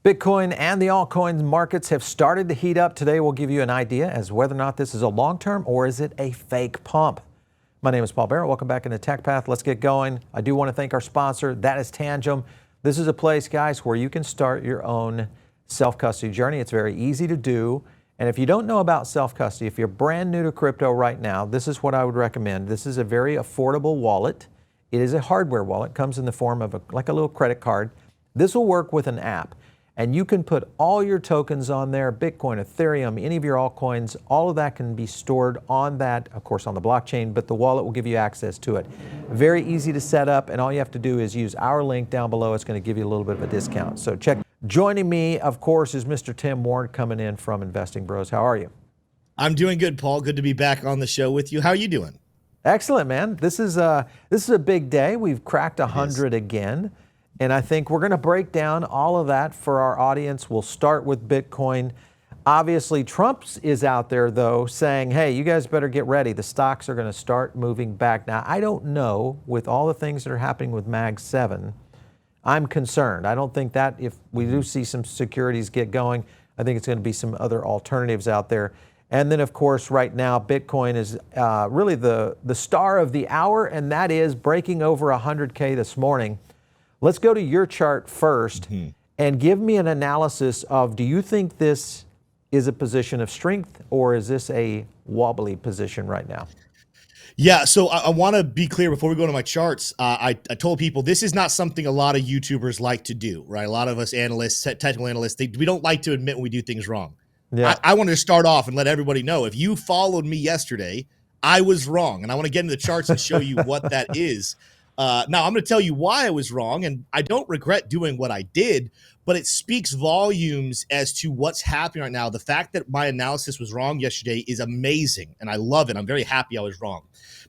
Bitcoin and the altcoins markets have started to heat up. Today we'll give you an idea as whether or not this is a long-term or is it a fake pump. My name is Paul Barrett. Welcome back into Tech Path. Let's get going. I do want to thank our sponsor. That is Tangem. This is a place, guys, where you can start your own self-custody journey. It's very easy to do. And if you don't know about self-custody, if you're brand new to crypto right now, this is what I would recommend. This is a very affordable wallet. It is a hardware wallet. It comes in the form of like a little credit card. This will work with an app. And you can put all your tokens on there, Bitcoin, Ethereum, any of your altcoins, all of that can be stored on that, of course, on the blockchain, but the wallet will give you access to it. Very easy to set up, and all you have to do is use our link down below. It's going to give you a little bit of a discount. So check. Joining me, of course, is Mr. Tim Ward coming in from Investing Bros. How are you? I'm doing good, Paul. Good to be back on the show with you. How are you doing? Excellent, man. This is a big day. We've cracked 100 again. And I think we're going to break down all of that for our audience. We'll start with Bitcoin. Obviously, Trump is out there, though, saying, hey, you guys better get ready. The stocks are going to start moving back. Now, I don't know, with all the things that are happening with Mag 7, I'm concerned. I don't think that if we do see some securities get going, I think it's going to be some other alternatives out there. And then, of course, right now, Bitcoin is really the star of the hour, and that is breaking over 100K this morning. Let's go to your chart first and give me an analysis of, do you think this is a position of strength or is this a wobbly position right now? Yeah, so I want to be clear before we go to my charts. I told people this is not something a lot of YouTubers like to do, right? A lot of us analysts, technical analysts, we don't like to admit when we do things wrong. Yeah. I wanted to start off and let everybody know, if you followed me yesterday, I was wrong. And I want to get into the charts and show you what that is. Now, I'm going to tell you why I was wrong, and I don't regret doing what I did, but it speaks volumes as to what's happening right now. The fact that my analysis was wrong yesterday is amazing, and I love it. I'm very happy I was wrong.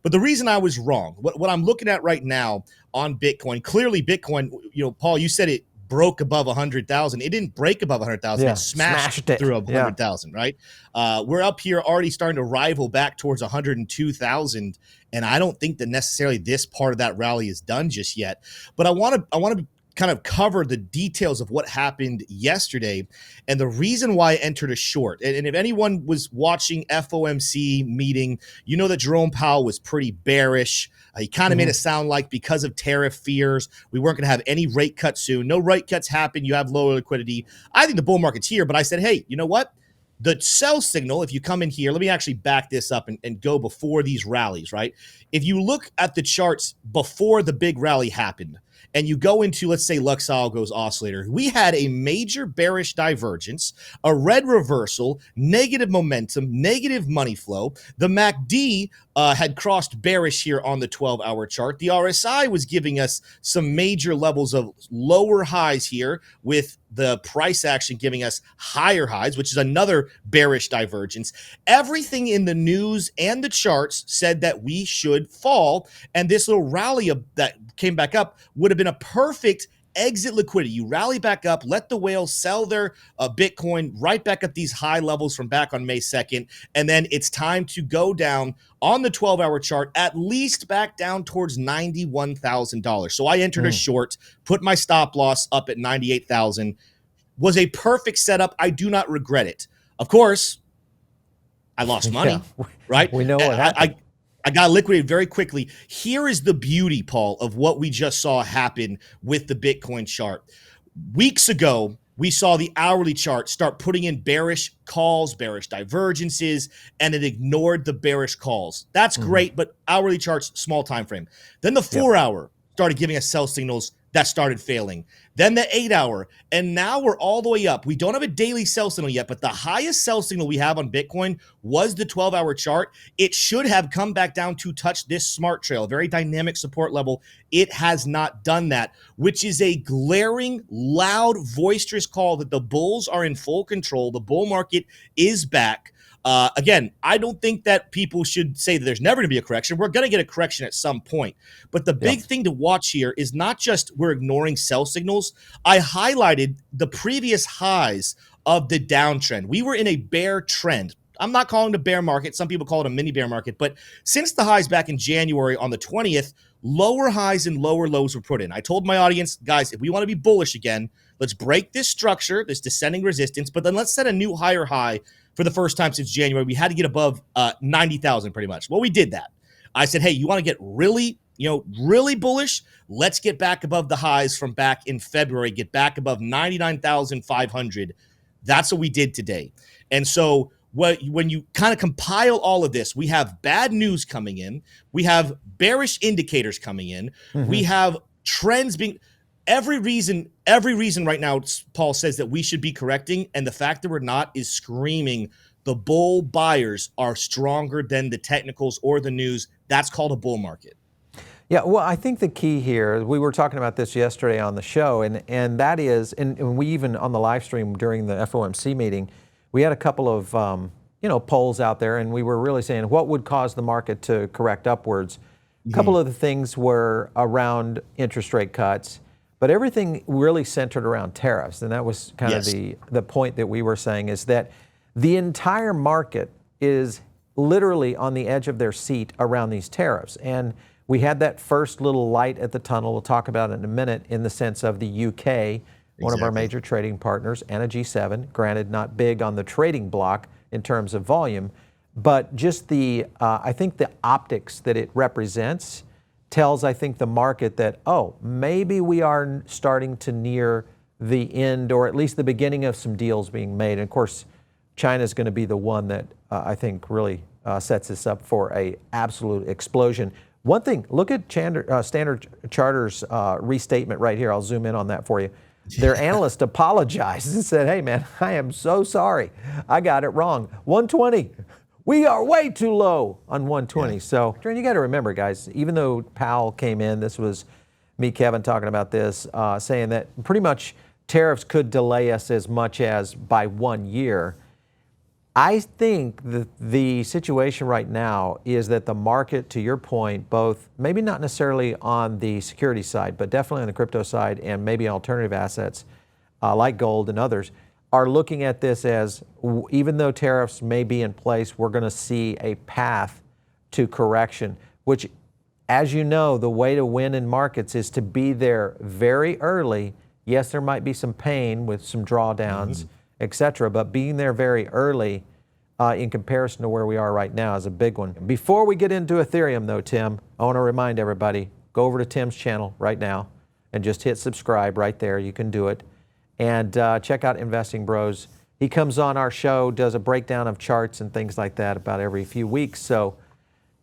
But the reason I was wrong, what I'm looking at right now on Bitcoin, clearly Bitcoin, Paul, you said it broke above 100,000. It didn't break above 100,000. Yeah, it smashed it through 100,000, right? We're up here already starting to rival back towards 102,000. And I don't think that necessarily this part of that rally is done just yet. But I want to kind of cover the details of what happened yesterday and the reason why I entered a short. And if anyone was watching FOMC meeting, you know that Jerome Powell was pretty bearish. He kind of made it sound like because of tariff fears, we weren't going to have any rate cuts soon. No rate cuts happen. You have lower liquidity. I think the bull market's here, but I said, hey, you know what? The sell signal, if you come in here, let me actually back this up and go before these rallies, right? If you look at the charts before the big rally happened, and you go into, let's say, Lux Algo's oscillator, we had a major bearish divergence, a red reversal, negative momentum, negative money flow. The MACD had crossed bearish here on the 12-hour chart. The RSI was giving us some major levels of lower highs here, with the price action giving us higher highs, which is another bearish divergence. Everything in the news and the charts said that we should fall, and this little rally that came back up would have been a perfect exit liquidity. You rally back up, let the whales sell their Bitcoin right back at these high levels from back on May 2nd, and then it's time to go down on the 12-hour chart, at least back down towards $91,000. So I entered a short, put my stop loss up at 98,000. Was a perfect setup. I do not regret it. Of course, I lost money, right? We know what happened. I got liquidated very quickly. Here is the beauty, Paul, of what we just saw happen with the Bitcoin chart. Weeks ago, we saw the hourly chart start putting in bearish calls, bearish divergences, and it ignored the bearish calls. That's great, but hourly charts, small time frame. Then the 4-hour started giving us sell signals that started failing. Then the 8-hour, and now we're all the way up. We don't have a daily sell signal yet, but the highest sell signal we have on Bitcoin was the 12-hour chart. It should have come back down to touch this smart trail, a very dynamic support level. It has not done that, which is a glaring, loud, boisterous call that the bulls are in full control. The bull market is back. Again, I don't think that people should say that there's never going to be a correction. We're going to get a correction at some point. But the big thing to watch here is not just we're ignoring sell signals. I highlighted the previous highs of the downtrend. We were in a bear trend. I'm not calling it a bear market. Some people call it a mini bear market. But since the highs back in January on the 20th, lower highs and lower lows were put in. I told my audience, guys, if we want to be bullish again, let's break this structure, this descending resistance, but then let's set a new higher high for the first time since January. We had to get above 90,000 pretty much. Well, we did that. I said, hey, you want to get really bullish? Let's get back above the highs from back in February, get back above 99,500. That's what we did today. And so when you kind of compile all of this, we have bad news coming in. We have bearish indicators coming in. Mm-hmm. We have trends being every reason right now, Paul says that we should be correcting. And the fact that we're not is screaming the bull buyers are stronger than the technicals or the news. That's called a bull market. Yeah, well, I think the key here, we were talking about this yesterday on the show, and that is, and we even on the live stream during the FOMC meeting, we had a couple of polls out there, and we were really saying what would cause the market to correct upwards. A couple of the things were around interest rate cuts, but everything really centered around tariffs, and that was kind of the point that we were saying is that the entire market is literally on the edge of their seat around these tariffs. And we had that first little light at the tunnel, we'll talk about it in a minute, in the sense of the UK, one of our major trading partners, and a G7, granted not big on the trading block in terms of volume, but just I think the optics that it represents tells, I think, the market that, maybe we are starting to near the end, or at least the beginning of some deals being made. And of course, China is going to be the one that I think really sets this up for a absolute explosion. One thing, look at Standard Charter's restatement right here. I'll zoom in on that for you. Their analyst apologized and said, hey man, I am so sorry. I got it wrong. 120. We are way too low on 120. Yeah. So you got to remember, guys, even though Powell came in, this was me, Kevin, talking about this, saying that pretty much tariffs could delay us as much as by 1 year. I think that the situation right now is that the market, to your point, both maybe not necessarily on the security side, but definitely on the crypto side and maybe alternative assets like gold and others, are looking at this as, even though tariffs may be in place, we're going to see a path to correction, which, as you know, the way to win in markets is to be there very early. Yes, there might be some pain with some drawdowns, et cetera, but being there very early in comparison to where we are right now is a big one. Before we get into Ethereum though, Tim, I want to remind everybody, go over to Tim's channel right now and just hit subscribe right there. You can do it. And check out Investing Bros. He comes on our show, does a breakdown of charts and things like that about every few weeks. So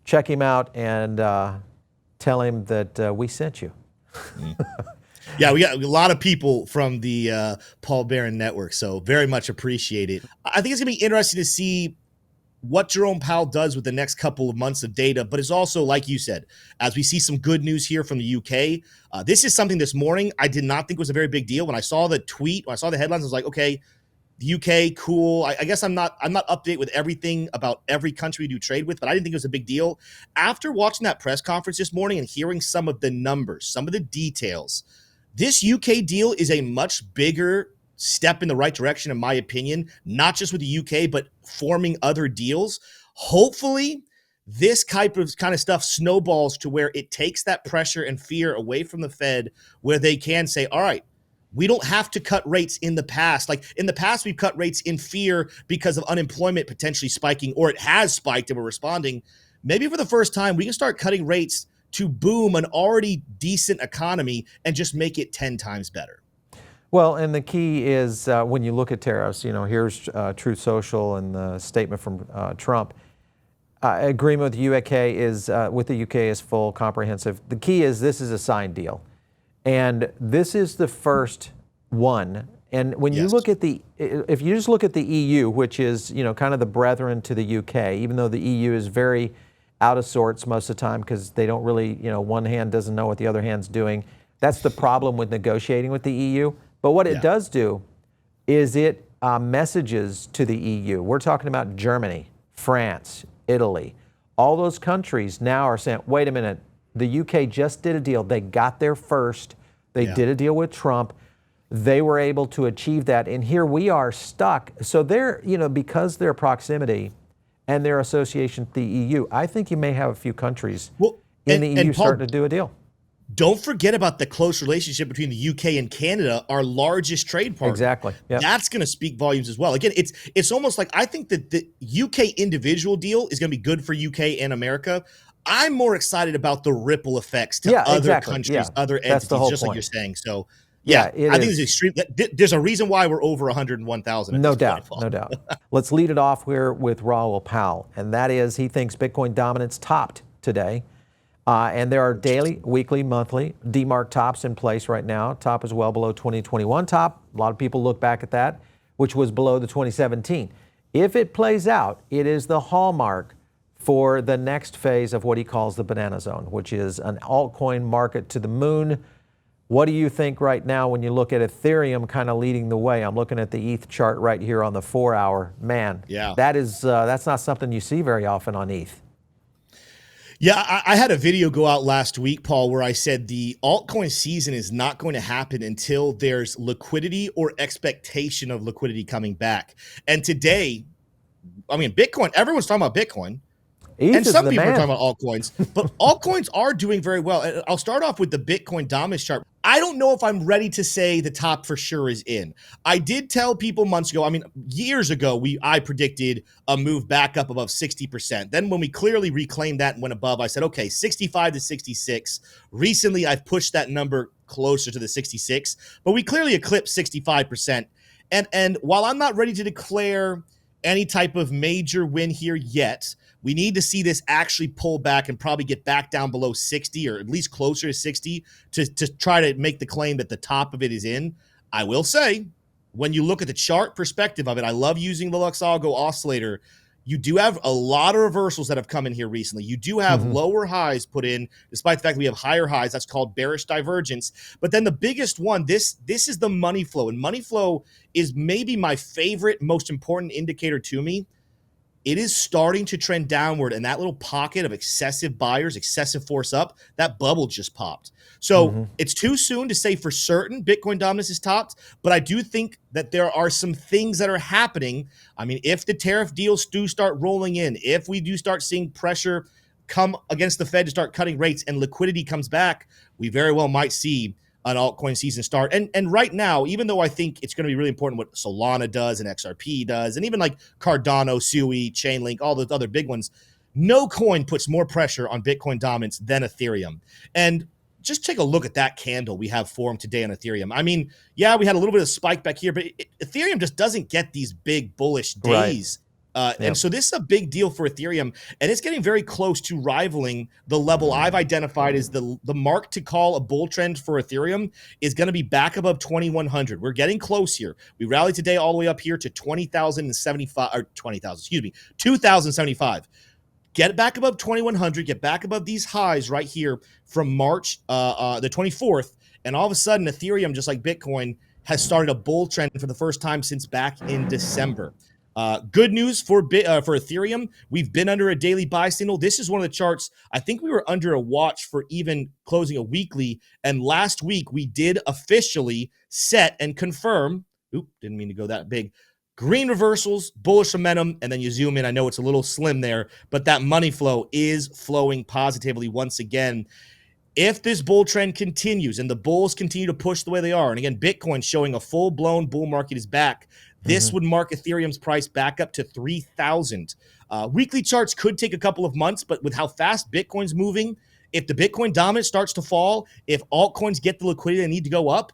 check him out and tell him that we sent you. Yeah, we got a lot of people from the Paul Barron Network, so very much appreciate it. I think it's going to be interesting to see what Jerome Powell does with the next couple of months of data, but it's also, like you said, as we see some good news here from the UK, this is something this morning I did not think was a very big deal. When I saw the tweet, when I saw the headlines, I was like, okay, the UK, cool. I guess I'm not up to date with everything about every country we do trade with, but I didn't think it was a big deal. After watching that press conference this morning and hearing some of the numbers, some of the details, this UK deal is a much bigger step in the right direction, in my opinion, not just with the UK, but forming other deals. Hopefully, this kind of stuff snowballs to where it takes that pressure and fear away from the Fed, where they can say, all right, we don't have to cut rates in the past. Like in the past, we've cut rates in fear because of unemployment potentially spiking, or it has spiked and we're responding. Maybe for the first time, we can start cutting rates to boom an already decent economy and just make it 10 times better. Well, and the key is when you look at tariffs, here's Truth Social and the statement from Trump. Agreement with the UK is full, comprehensive. The key is this is a signed deal. And this is the first one. And when you look at if you just look at the EU, which is, kind of the brethren to the UK, even though the EU is very out of sorts most of the time because they don't really, one hand doesn't know what the other hand's doing. That's the problem with negotiating with the EU. But what it does do is it messages to the EU. We're talking about Germany, France, Italy. All those countries now are saying, wait a minute, the UK just did a deal. They got there first. They did a deal with Trump. They were able to achieve that. And here we are stuck. So they're, because their proximity, and their association with the EU. I think you may have a few countries Well, in the EU and Paul, starting to do a deal. don't forget about the close relationship between the UK and Canada, our largest trade partner. Exactly. Yep. That's going to speak volumes as well. Again, it's almost like I think that the UK individual deal is going to be good for UK and America. I'm more excited about the ripple effects to other countries, other entities, just like you're saying. So, I think it's extreme. There's a reason why we're over 101,000. No doubt, no doubt. Let's lead it off here with Raoul Powell, and that is he thinks Bitcoin dominance topped today. And there are daily, weekly, monthly DMARC tops in place right now. Top is well below 2021 top. A lot of people look back at that, which was below the 2017. If it plays out, it is the hallmark for the next phase of what he calls the banana zone, which is an altcoin market to the moon. What do you think right now when you look at Ethereum kind of leading the way? I'm looking at the ETH chart right here on the 4-hour. Man, that's not something you see very often on ETH. Yeah, I had a video go out last week, Paul, where I said the altcoin season is not going to happen until there's liquidity or expectation of liquidity coming back. And today, I mean, Bitcoin, everyone's talking about Bitcoin. And some people are talking about altcoins, but altcoins are doing very well. And I'll start off with the Bitcoin dominance chart. I don't know if I'm ready to say the top for sure is in. I did tell people months ago, I mean, years ago, I predicted a move back up above 60%. Then when we clearly reclaimed that and went above, I said, okay, 65 to 66. Recently, I've pushed that number closer to the 66, but we clearly eclipsed 65%. And while I'm not ready to declare any type of major win here yet, we need to see this actually pull back and probably get back down below 60 or at least closer to 60 to try to make the claim that the top of it is in. I will say, when you look at the chart perspective of it, I love using the Luxalgo oscillator. You do have a lot of reversals that have come in here recently. You do have lower highs put in, despite the fact that we have higher highs. That's called bearish divergence. But then the biggest one, this is the money flow. And money flow is maybe my favorite, most important indicator to me. It is starting to trend downward, and that little pocket of excessive buyers, excessive force up, that bubble just popped. So it's too soon to say for certain Bitcoin dominance is topped, but I do think that there are some things that are happening. I mean, if the tariff deals do start rolling in, if we do start seeing pressure come against the Fed to start cutting rates and liquidity comes back, we very well might see an altcoin season start. And right now, even though I think it's going to be really important what Solana does and XRP does, and even like Cardano, Sui, Chainlink, all those other big ones, no coin puts more pressure on Bitcoin dominance than Ethereum. And just take a look at that candle we have formed today on Ethereum. I mean, yeah, we had a little bit of spike back here, but Ethereum just doesn't get these big bullish days. And so this is a big deal for Ethereum, and it's getting very close to rivaling the level I've identified as the mark to call a bull trend for Ethereum is going to be back above 2,100. We're getting close here. We rallied today all the way up here to 20,075 or 20,000, excuse me, 2,075. Get back above 2,100, get back above these highs right here from March the 24th, and all of a sudden Ethereum, just like Bitcoin, has started a bull trend for the first time since back in December. Good news for Ethereum. We've been under a daily buy signal. This is one of the charts. I think we were under a watch for even closing a weekly. And last week we did officially set and confirm. Didn't mean to go that big. Green reversals, bullish momentum, and then you zoom in. I know it's a little slim there, but that money flow is flowing positively once again. If this bull trend continues and the bulls continue to push the way they are, and again, Bitcoin showing a full-blown bull market is back, this would mark Ethereum's price back up to 3,000. Weekly charts could take a couple of months, but with how fast Bitcoin's moving, if the Bitcoin dominance starts to fall, if altcoins get the liquidity they need to go up,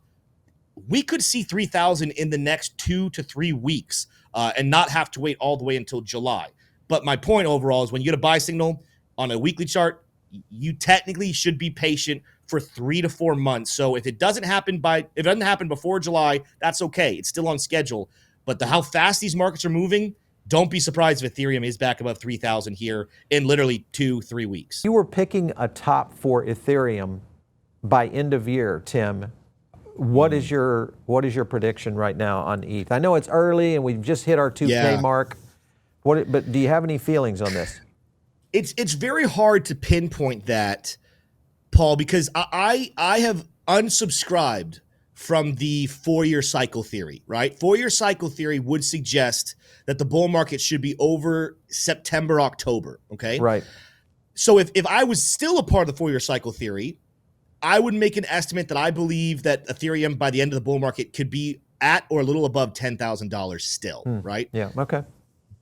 we could see 3,000 in the next 2 to 3 weeks and not have to wait all the way until July. But my point overall is when you get a buy signal on a weekly chart, you technically should be patient for 3 to 4 months. So if it doesn't happen before July, that's okay. It's still on schedule. But how fast these markets are moving, don't be surprised if Ethereum is back above 3,000 here in literally 2-3 weeks. You were picking a top for Ethereum by end of year, Tim. What is your prediction right now on ETH? I know it's early and we've just hit our 2K mark. But do you have any feelings on this? It's very hard to pinpoint that, Paul, because I have unsubscribed from the 4-year cycle theory, right? 4-year cycle theory would suggest that the bull market should be over September, October, okay? Right. So if I was still a part of the 4-year cycle theory, I would make an estimate that I believe that Ethereum by the end of the bull market could be at or a little above $10,000 still, right? Yeah, okay.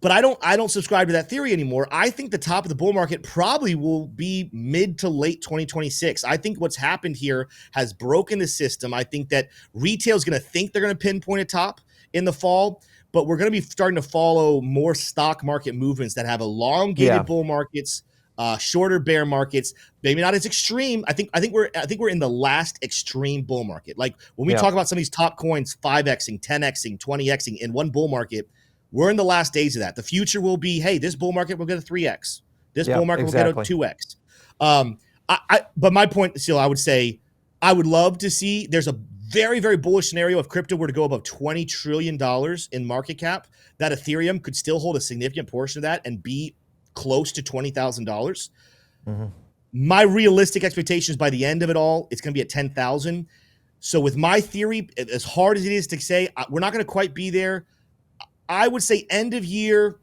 But I don't subscribe to that theory anymore. I think the top of the bull market probably will be mid to late 2026. I think what's happened here has broken the system. I think that retail is going to think they're going to pinpoint a top in the fall, but we're going to be starting to follow more stock market movements that have elongated bull markets, shorter bear markets, maybe not as extreme. I think we're in the last extreme bull market. Like when we talk about some of these top coins 5xing, 10xing, 20xing in one bull market, we're in the last days of that. The future will be, hey, this bull market will get a 3x. This bull market will get a 2x. But my point still, I would say, I would love to see, there's a very, very bullish scenario if crypto were to go above $20 trillion in market cap, that Ethereum could still hold a significant portion of that and be close to $20,000. My realistic expectations by the end of it all, it's going to be at 10,000. So with my theory, as hard as it is to say, we're not going to quite be there. I would say end of year,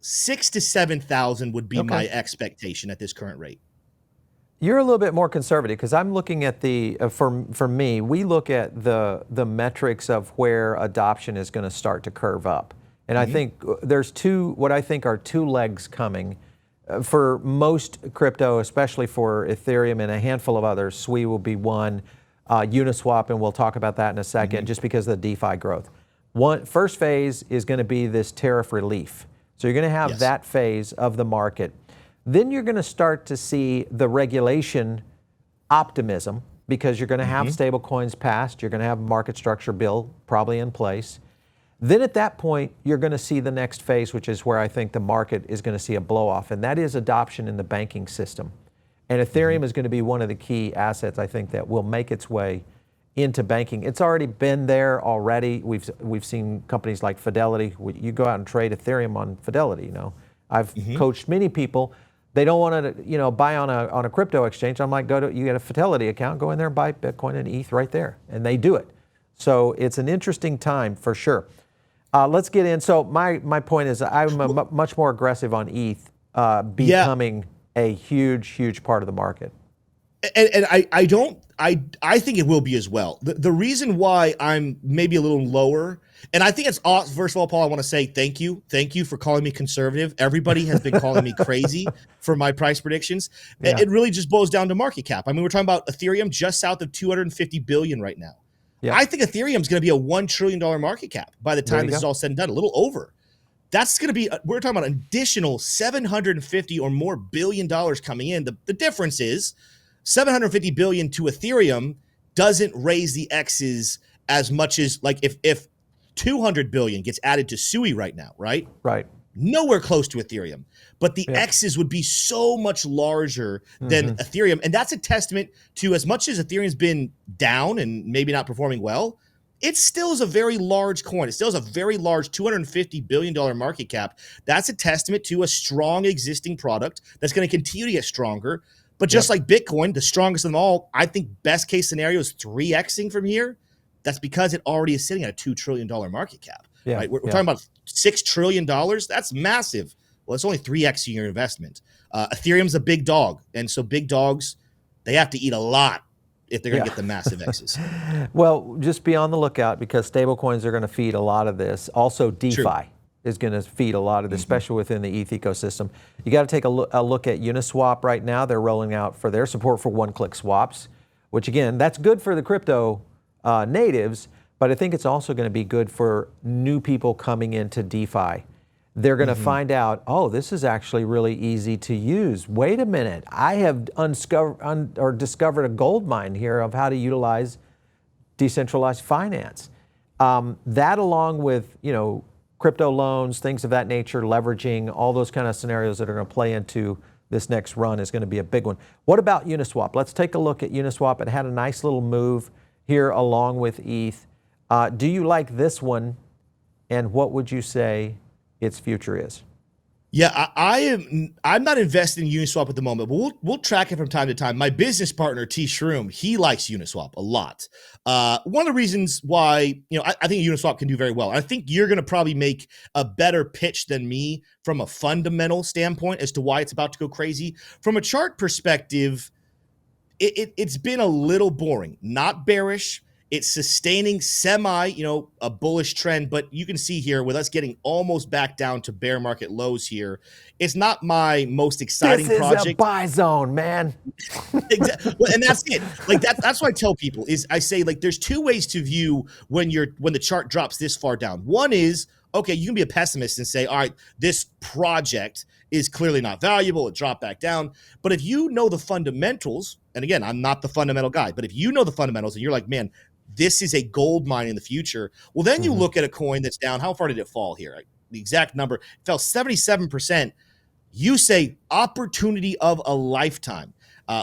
6,000 to 7,000 would be my expectation at this current rate. You're a little bit more conservative because I'm looking at the, for me, we look at the metrics of where adoption is going to start to curve up. And I think there's what I think are two legs coming. For most crypto, especially for Ethereum and a handful of others, SWI will be one, Uniswap, and we'll talk about that in a second, just because of the DeFi growth. First phase is going to be this tariff relief. So you're going to have that phase of the market. Then you're going to start to see the regulation optimism because you're going to have stable coins passed. You're going to have a market structure bill probably in place. Then at that point, you're going to see the next phase, which is where I think the market is going to see a blow off, and that is adoption in the banking system. And Ethereum is going to be one of the key assets, I think, that will make its way into banking. It's already been there already. We've seen companies like Fidelity. You go out and trade Ethereum on Fidelity. You know, I've coached many people. They don't want to, buy on a crypto exchange. I'm like, you get a Fidelity account, go in there and buy Bitcoin and ETH right there, and they do it. So it's an interesting time for sure. Let's get in. So my point is, I'm much more aggressive on ETH becoming a huge part of the market. And I think it will be as well. The reason why I'm maybe a little lower, and I think it's awesome. First of all, Paul, I want to say thank you. Thank you for calling me conservative. Everybody has been calling me crazy for my price predictions. Yeah. It really just boils down to market cap. I mean, we're talking about Ethereum just south of 250 billion right now. Yeah. I think Ethereum is going to be a $1 trillion market cap by the time this is all said and done, a little over. That's going to be, we're talking about an additional 750 or more billion dollars coming in. The difference is 750 billion to Ethereum doesn't raise the X's as much as, like, if 200 billion gets added to SUI right now, right? Right. Nowhere close to Ethereum, but the X's would be so much larger than Ethereum. And that's a testament to, as much as Ethereum's been down and maybe not performing well, it still is a very large coin. It still is a very large $250 billion market cap. That's a testament to a strong existing product that's going to continue to get stronger. But just like Bitcoin, the strongest of them all, I think best case scenario is 3xing from here. That's because it already is sitting at a $2 trillion market cap. Yeah, right? We're talking about $6 trillion. That's massive. Well, it's only 3xing your investment. Ethereum's a big dog. And so big dogs, they have to eat a lot if they're going to get the massive X's. Well, just be on the lookout because stablecoins are going to feed a lot of this. Also, DeFi is going to feed a lot of this, especially within the ETH ecosystem. You got to take a look at Uniswap right now. They're rolling out for their support for one-click swaps, which again, that's good for the crypto natives, but I think it's also going to be good for new people coming into DeFi. They're going to find out, oh, this is actually really easy to use. Wait a minute, I have discovered a gold mine here of how to utilize decentralized finance. That, along with crypto loans, things of that nature, leveraging, all those kind of scenarios that are going to play into this next run is going to be a big one. What about Uniswap? Let's take a look at Uniswap. It had a nice little move here along with ETH. Do you like this one? And what would you say its future is? Yeah, I'm not invested in Uniswap at the moment, but we'll track it from time to time. My business partner T Shroom, he likes Uniswap a lot. One of the reasons why I think Uniswap can do very well. I think you're going to probably make a better pitch than me from a fundamental standpoint as to why it's about to go crazy. From a chart perspective, it's been a little boring, not bearish. It's sustaining semi, a bullish trend, but you can see here with us getting almost back down to bear market lows here. It's not my most exciting project. This is a buy zone, man. Exactly. Well, and that's it. Like that's what I tell people is I say, like, there's two ways to view when the chart drops this far down. One is, okay, you can be a pessimist and say, all right, this project is clearly not valuable. It dropped back down. But if you know the fundamentals, and again, I'm not the fundamental guy, but if you know the fundamentals and you're like, man, this is a gold mine in the future, well, then you look at a coin that's down. How far did it fall here? The exact number, it fell 77%. You say opportunity of a lifetime.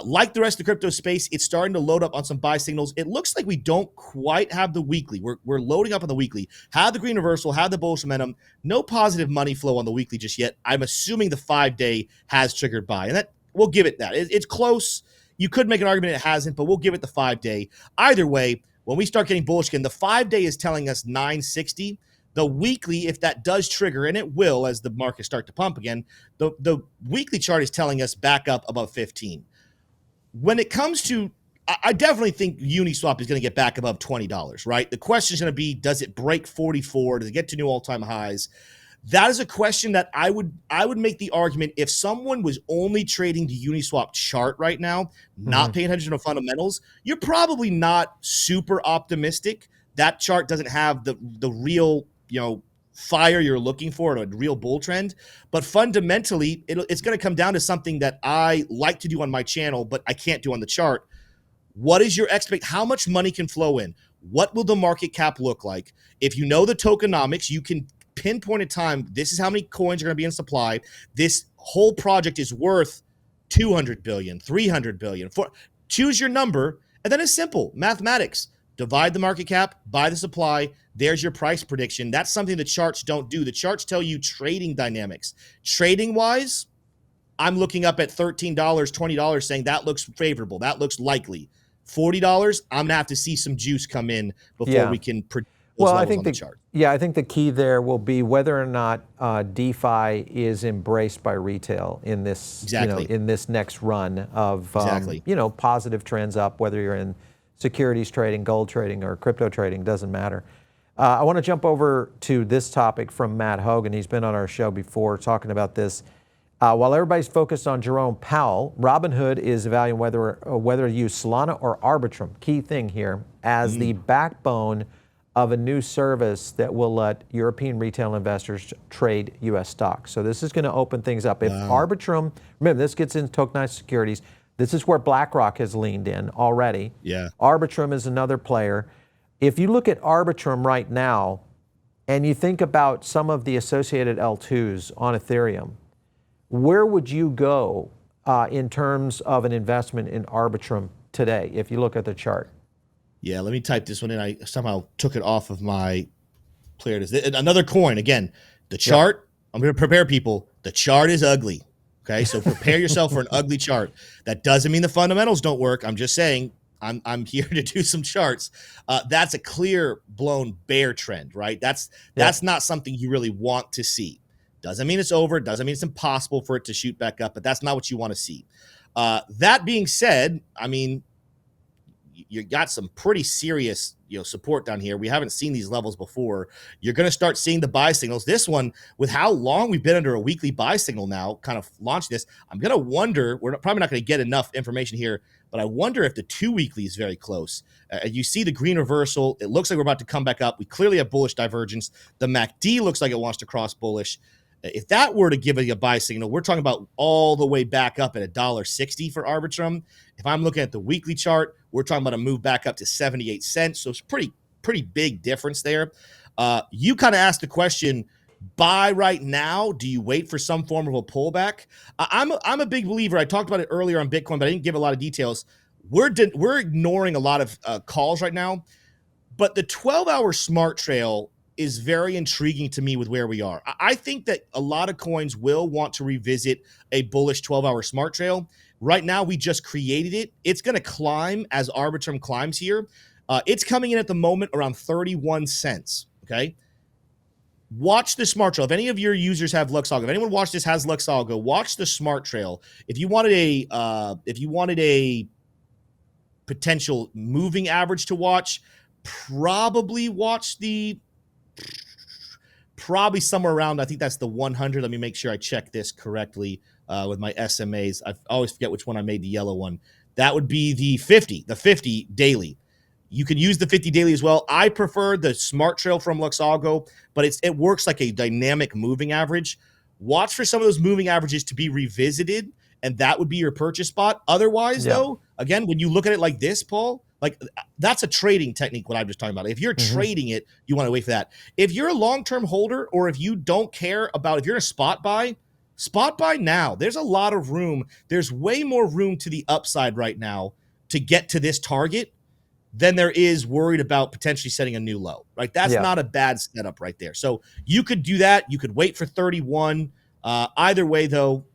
Like the rest of the crypto space, it's starting to load up on some buy signals. It looks like we don't quite have the weekly. We're loading up on the weekly. Have the green reversal, have the bullish momentum. No positive money flow on the weekly just yet. I'm assuming the 5-day has triggered buy, and that we'll give it that. It's close. You could make an argument it hasn't, but we'll give it the 5-day. Either way, when we start getting bullish again, the 5-day is telling us 960. The weekly, if that does trigger, and it will as the markets start to pump again, the weekly chart is telling us back up above 15. When it comes to, I definitely think Uniswap is going to get back above $20, right? The question is going to be, does it break 44? Does it get to new all-time highs? That is a question that I would make the argument if someone was only trading the Uniswap chart right now, not paying attention to fundamentals, you're probably not super optimistic. That chart doesn't have the real, fire you're looking for, a real bull trend. But fundamentally, it's going to come down to something that I like to do on my channel, but I can't do on the chart. What is your how much money can flow in? What will the market cap look like? If you know the tokenomics, you can pinpoint a time. This is how many coins are going to be in supply. This whole project is worth 200 billion, 300 billion. Choose your number, and then it's simple mathematics. Divide the market cap by the supply. There's your price prediction. That's something the charts don't do. The charts tell you trading dynamics. Trading wise, I'm looking up at $13, $20 saying that looks favorable. That looks likely. $40, I'm going to have to see some juice come in before we can predict those levels on the chart. Yeah, I think the key there will be whether or not DeFi is embraced by retail in this, in this next run of, positive trends up, whether you're in securities trading, gold trading, or crypto trading, doesn't matter. I want to jump over to this topic from Matt Hogan. He's been on our show before talking about this. While everybody's focused on Jerome Powell, Robinhood is evaluating whether to use Solana or Arbitrum, key thing here, as the backbone of a new service that will let European retail investors trade U.S. stocks. So this is going to open things up. If Arbitrum, remember this gets into tokenized securities, this is where BlackRock has leaned in already. Yeah. Arbitrum is another player. If you look at Arbitrum right now and you think about some of the associated L2s on Ethereum, where would you go in terms of an investment in Arbitrum today if you look at the chart? Yeah, let me type this one in. I somehow took it off of my player. Another coin. Again, the chart, I'm going to prepare people. The chart is ugly. Okay, so prepare yourself for an ugly chart. That doesn't mean the fundamentals don't work. I'm just saying I'm here to do some charts. That's a clear blown bear trend, right? That's not something you really want to see. Doesn't mean it's over. Doesn't mean it's impossible for it to shoot back up, but that's not what you want to see. That being said, I mean, you got some pretty serious support down here. We haven't seen these levels before. You're going to start seeing the buy signals. This one, with how long we've been under a weekly buy signal now, kind of launched this. I'm going to wonder, we're probably not going to get enough information here, but I wonder if the 2 weekly is very close. You see the green reversal. It looks like we're about to come back up. We clearly have bullish divergence. The MACD looks like it wants to cross bullish. If that were to give a buy signal, we're talking about all the way back up at $1.60 for Arbitrum. If I'm looking at the weekly chart, we're talking about a move back up to 78 cents. So it's pretty big difference there. You kind of asked the question, buy right now? Do you wait for some form of a pullback? I'm a big believer. I talked about it earlier on Bitcoin, but I didn't give a lot of details. We're ignoring a lot of calls right now. But the 12-hour smart trail is very intriguing to me with where we are. I think that a lot of coins will want to revisit a bullish 12-hour smart trail. Right now, we just created it. It's going to climb as Arbitrum climbs here. It's coming in at the moment around 31 cents, okay? Watch the smart trail. If any of your users have Luxalgo, if anyone watched this has Luxalgo, watch the smart trail. If you wanted a potential moving average to watch, probably watch probably somewhere around, I think that's the 100. Let me make sure I check this correctly with my SMAs. I always forget which one I made, the yellow one. That would be the 50 daily. You can use the 50 daily as well. I prefer the smart trail from Luxalgo, but it works like a dynamic moving average. Watch for some of those moving averages to be revisited, and that would be your purchase spot. Otherwise, though, again, when you look at it like this, Paul, like that's a trading technique, what I'm just talking about. If you're trading it, you want to wait for that. If you're a long-term holder, or if you don't care about, if you're a spot buy now. There's a lot of room. There's way more room to the upside right now to get to this target than there is worried about potentially setting a new low, right? That's not a bad setup right there. So you could do that. You could wait for 31. Either way, though,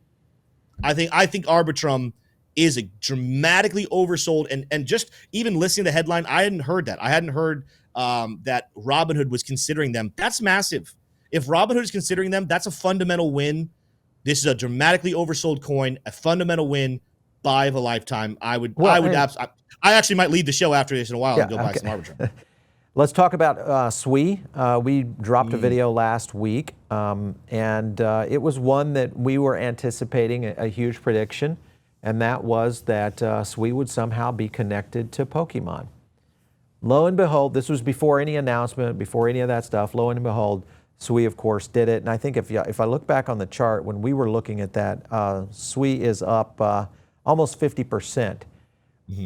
I think Arbitrum is a dramatically oversold. And just even listening to the headline, I hadn't heard that. I hadn't heard that Robinhood was considering them. That's massive. If Robinhood is considering them, that's a fundamental win. This is a dramatically oversold coin, a fundamental win, buy of a lifetime. I actually might leave the show after this in a while and go buy some Arbitrum. Let's talk about SWE. We dropped a video last week, and it was one that we were anticipating a huge prediction, and that was that SWE would somehow be connected to Pokemon. Lo and behold, this was before any announcement, before any of that stuff. Lo and behold, SWE, of course, did it. And I think if I look back on the chart, when we were looking at that, SWE is up almost 50%.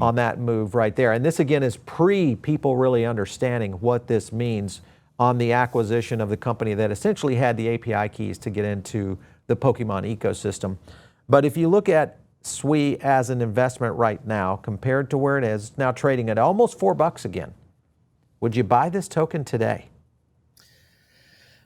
On that move right there. And this, again, is people really understanding what this means on the acquisition of the company that essentially had the API keys to get into the Pokemon ecosystem. But if you look at SWE as an investment right now, compared to where it is, now trading at almost $4 again, would you buy this token today?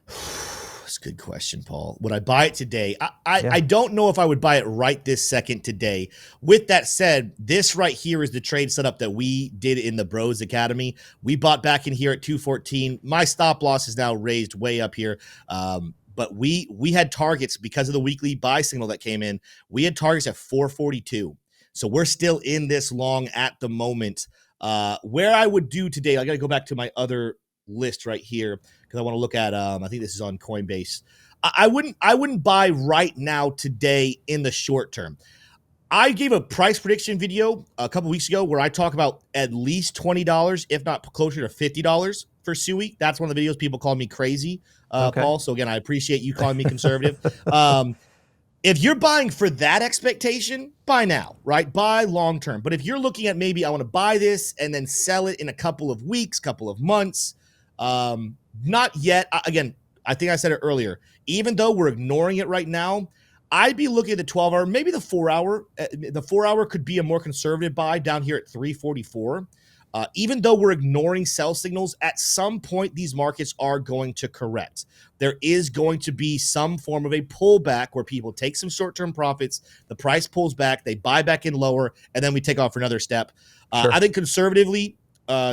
That's a good question, Paul. Would I buy it today? I don't know if I would buy it right this second today. With that said, this right here is the trade setup that we did in the Broz Academy. We bought back in here at 214. My stop loss is now raised way up here. But we had targets because of the weekly buy signal that came in. We had targets at 442. So we're still in this long at the moment. Where I would do today, I got to go back to my other list right here because I want to look at I think this is on Coinbase. I wouldn't buy right now today in the short term. I gave a price prediction video a couple weeks ago where I talk about at least $20, if not closer to $50 for SUI. That's one of the videos people call me crazy, Paul. So again, I appreciate you calling me conservative. If you're buying for that expectation, buy now, right? Buy long term. But if you're looking at maybe I want to buy this and then sell it in a couple of weeks, couple of months, not yet. Again, I think I said it earlier. Even though we're ignoring it right now, I'd be looking at the 12-hour, maybe the 4-hour. The 4-hour could be a more conservative buy down here at 344. Even though we're ignoring sell signals, at some point these markets are going to correct. There is going to be some form of a pullback where people take some short-term profits, the price pulls back, they buy back in lower, and then we take off for another step. I think conservatively,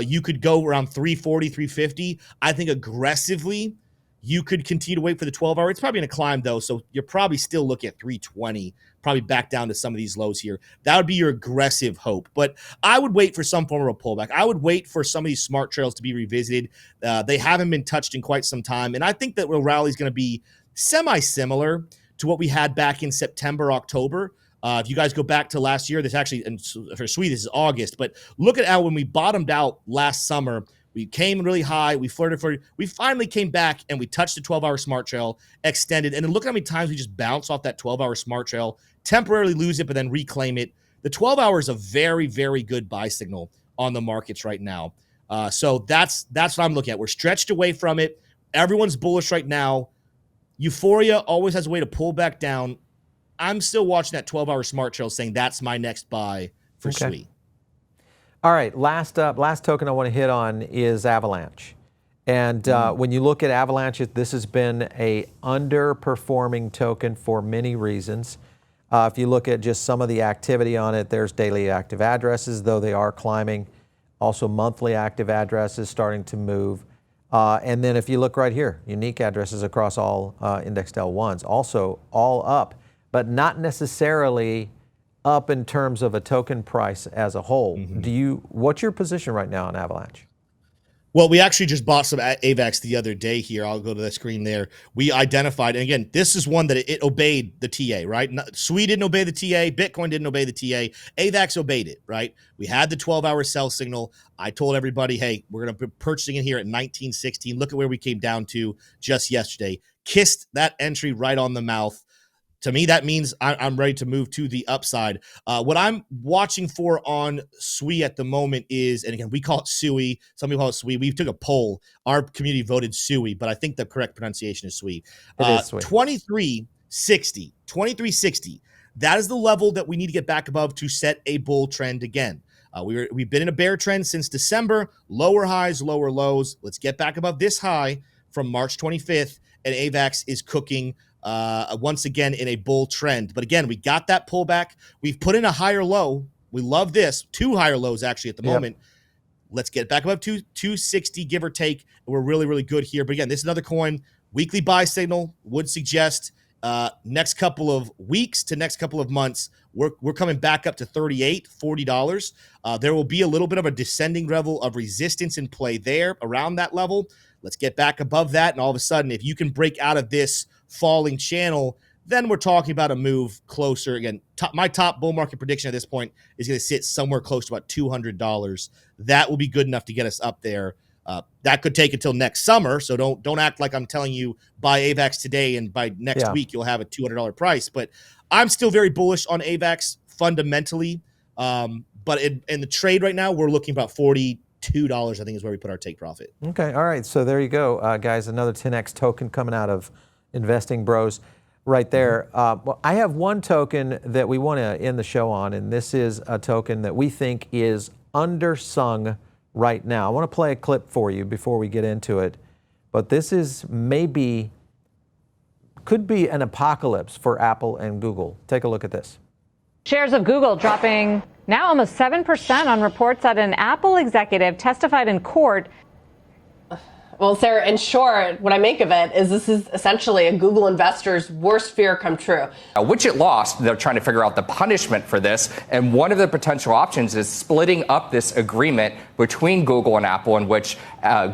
you could go around 340, 350. I think aggressively, you could continue to wait for the 12-hour. It's probably going to climb, though, so you're probably still looking at 320, probably back down to some of these lows here. That would be your aggressive hope. But I would wait for some form of a pullback. I would wait for some of these smart trails to be revisited. They haven't been touched in quite some time, and I think that the rally is going to be semi-similar to what we had back in September, October. If you guys go back to last year, this actually, and for SWE, this is August, but look at how when we bottomed out last summer, we came really high, we flirted, we finally came back and we touched the 12-hour smart trail, extended, and then look how many times we just bounce off that 12-hour smart trail, temporarily lose it, but then reclaim it. The 12-hour is a very, very good buy signal on the markets right now. So that's what I'm looking at. We're stretched away from it. Everyone's bullish right now. Euphoria always has a way to pull back down. I'm still watching that 12-hour smart trail saying that's my next buy for SWE. All right, last token I want to hit on is Avalanche. And when you look at Avalanche, this has been a underperforming token for many reasons. If you look at just some of the activity on it, there's daily active addresses, though they are climbing. Also monthly active addresses starting to move. And then if you look right here, unique addresses across all indexed L1s, also all up, but not necessarily up in terms of a token price as a whole. What's your position right now on Avalanche? Well, we actually just bought some AVAX the other day here. I'll go to the screen there. We identified, and again, this is one that it obeyed the TA, right? SWE didn't obey the TA. Bitcoin didn't obey the TA. AVAX obeyed it, right? We had the 12-hour sell signal. I told everybody, hey, we're going to be purchasing it here at 1916. Look at where we came down to just yesterday. Kissed that entry right on the mouth. To me, that means I'm ready to move to the upside. What I'm watching for on SWE at the moment is, and again, we call it SUI. Some people call it SWE. We took a poll. Our community voted SUI, but I think the correct pronunciation is SWE. It is SWE. 2360. 2360. That is the level that we need to get back above to set a bull trend again. We've been in a bear trend since December. Lower highs, lower lows. Let's get back above this high from March 25th, and AVAX is cooking once again in a bull trend. But again, we got that pullback. We've put in a higher low. We love this. Two higher lows actually at the moment. Let's get back above 260, give or take. We're really, really good here. But again, this is another coin. Weekly buy signal would suggest next couple of weeks to next couple of months, we're coming back up to $38, $40. There will be a little bit of a descending level of resistance in play there around that level. Let's get back above that. And all of a sudden, if you can break out of this falling channel, then we're talking about a move closer. Again, my top bull market prediction at this point is going to sit somewhere close to about $200. That will be good enough to get us up there. That could take until next summer, so don't act like I'm telling you buy AVAX today and by next week you'll have a $200 price. But I'm still very bullish on AVAX fundamentally. But in the trade right now, we're looking about $42, I think is where we put our take profit. Okay, all right. So there you go, guys. Another 10x token coming out of Investing Bros right there. Well, I have one token that we want to end the show on, and this is a token that we think is undersung right now. I want to play a clip for you before we get into it, but this is could be an apocalypse for Apple and Google. Take a look at this. Shares of Google dropping now almost 7% on reports that an Apple executive testified in court. Well, Sarah, in short, what I make of it is this is essentially a Google investor's worst fear come true. Which it lost. They're trying to figure out the punishment for this. And one of the potential options is splitting up this agreement between Google and Apple, in which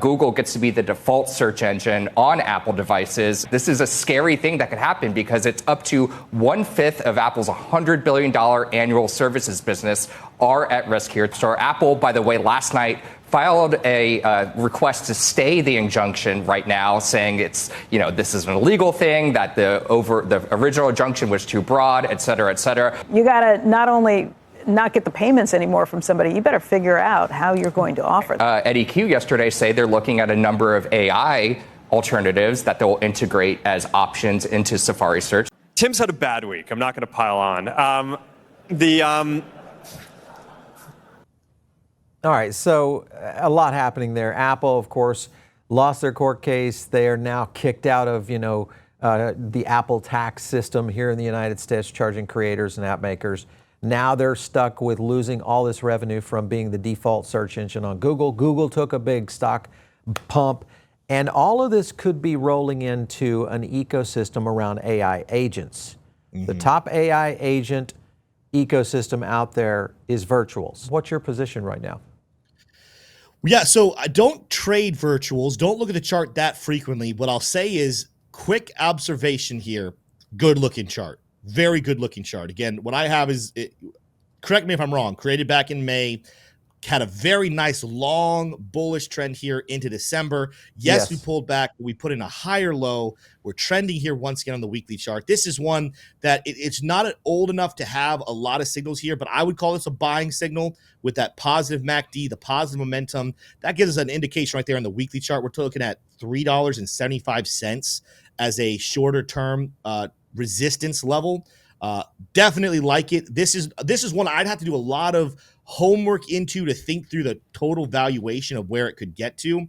Google gets to be the default search engine on Apple devices. This is a scary thing that could happen because it's up to 1/5 of Apple's $100 billion annual services business are at risk here. So Apple, by the way, last night filed a request to stay the injunction right now, saying it's, this is an illegal thing, that the original injunction was too broad, et cetera, et cetera. You got to not only not get the payments anymore from somebody, you better figure out how you're going to offer them. At EQ yesterday say they're looking at a number of AI alternatives that they'll integrate as options into Safari search. Tim's had a bad week. I'm not going to pile on. All right, so a lot happening there. Apple, of course, lost their court case. They are now kicked out of, the Apple tax system here in the United States, charging creators and app makers. Now they're stuck with losing all this revenue from being the default search engine on Google. Google took a big stock pump, and all of this could be rolling into an ecosystem around AI agents. The top AI agent ecosystem out there is virtuals. What's your position right now? Yeah, so I don't trade virtuals. Don't look at the chart that frequently. What I'll say is, quick observation here. Good looking chart. Very good looking chart. Again, what I have is, correct me if I'm wrong, created back in May, had a very nice long bullish trend here into December. Yes, we pulled back. We put in a higher low. We're trending here once again on the weekly chart. This is one that it's not old enough to have a lot of signals here, but I would call this a buying signal with that positive MACD, the positive momentum. That gives us an indication right there on the weekly chart. We're looking at $3.75 as a shorter term resistance level. Definitely like it. This is one I'd have to do a lot of homework into to think through the total valuation of where it could get to.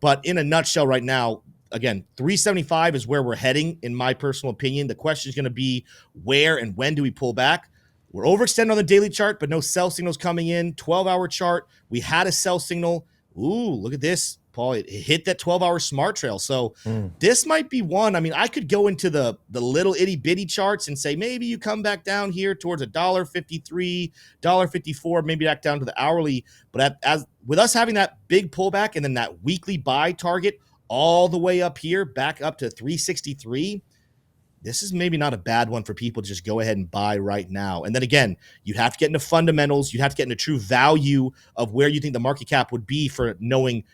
But in a nutshell right now, again, 375 is where we're heading, in my personal opinion. The question is going to be where and when do we pull back? We're overextended on the daily chart, but no sell signals coming in. 12-hour chart, we had a sell signal. Ooh, look at this, Paul. It hit that 12-hour smart trail. So this might be one. I mean, I could go into the little itty bitty charts and say maybe you come back down here towards $1.53, $1.54, maybe back down to the hourly. But as with us having that big pullback and then that weekly buy target all the way up here, back up to 363, this is maybe not a bad one for people to just go ahead and buy right now. And then again, you'd have to get into fundamentals. You'd have to get into true value of where you think the market cap would be for knowing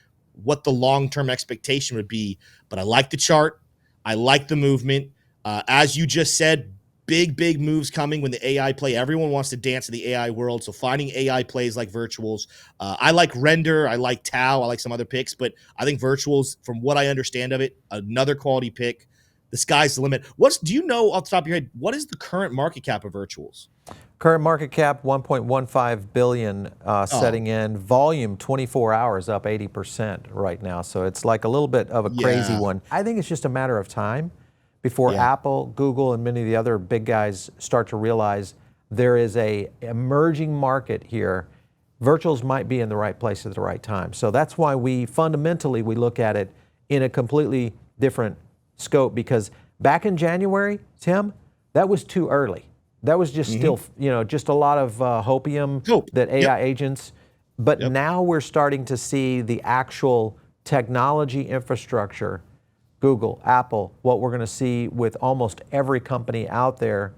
what the long-term expectation would be. But I like the chart. I like the movement. As you just said, big moves coming when the AI play. Everyone wants to dance in the AI world. So finding AI plays like virtuals. I like Render. I like Tau. I like some other picks. But I think virtuals, from what I understand of it, another quality pick. The sky's the limit. Do you know off the top of your head, what is the current market cap of virtuals? Current market cap 1.15 billion, setting in. Volume 24 hours up 80% right now. So it's like a little bit of a crazy one. I think it's just a matter of time before Apple, Google, and many of the other big guys start to realize there is a emerging market here. Virtuals might be in the right place at the right time. So that's why we fundamentally look at it in a completely different scope, because back in January, Tim, that was too early. That was just still, just a lot of hopium that AI agents. But now we're starting to see the actual technology infrastructure, Google, Apple, what we're going to see with almost every company out there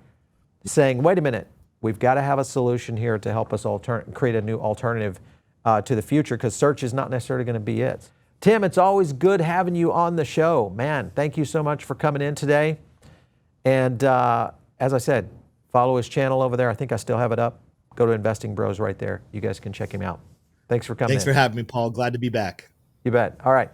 saying, wait a minute, we've got to have a solution here to help us create a new alternative to the future, because search is not necessarily going to be it. Tim, it's always good having you on the show. Man, thank you so much for coming in today. And as I said, follow his channel over there. I think I still have it up. Go to Investing Bros right there. You guys can check him out. Thanks for coming in. Thanks for having me, Paul. Glad to be back. You bet. All right.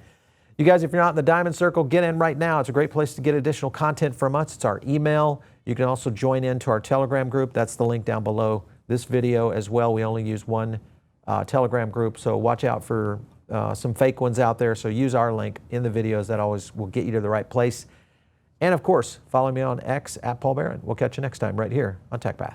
You guys, if you're not in the Diamond Circle, get in right now. It's a great place to get additional content from us. It's our email. You can also join into our Telegram group. That's the link down below this video as well. We only use one Telegram group, so watch out for some fake ones out there. So use our link in the videos. That always will get you to the right place. And of course, follow me on X @PaulBaron. We'll catch you next time right here on TechPath.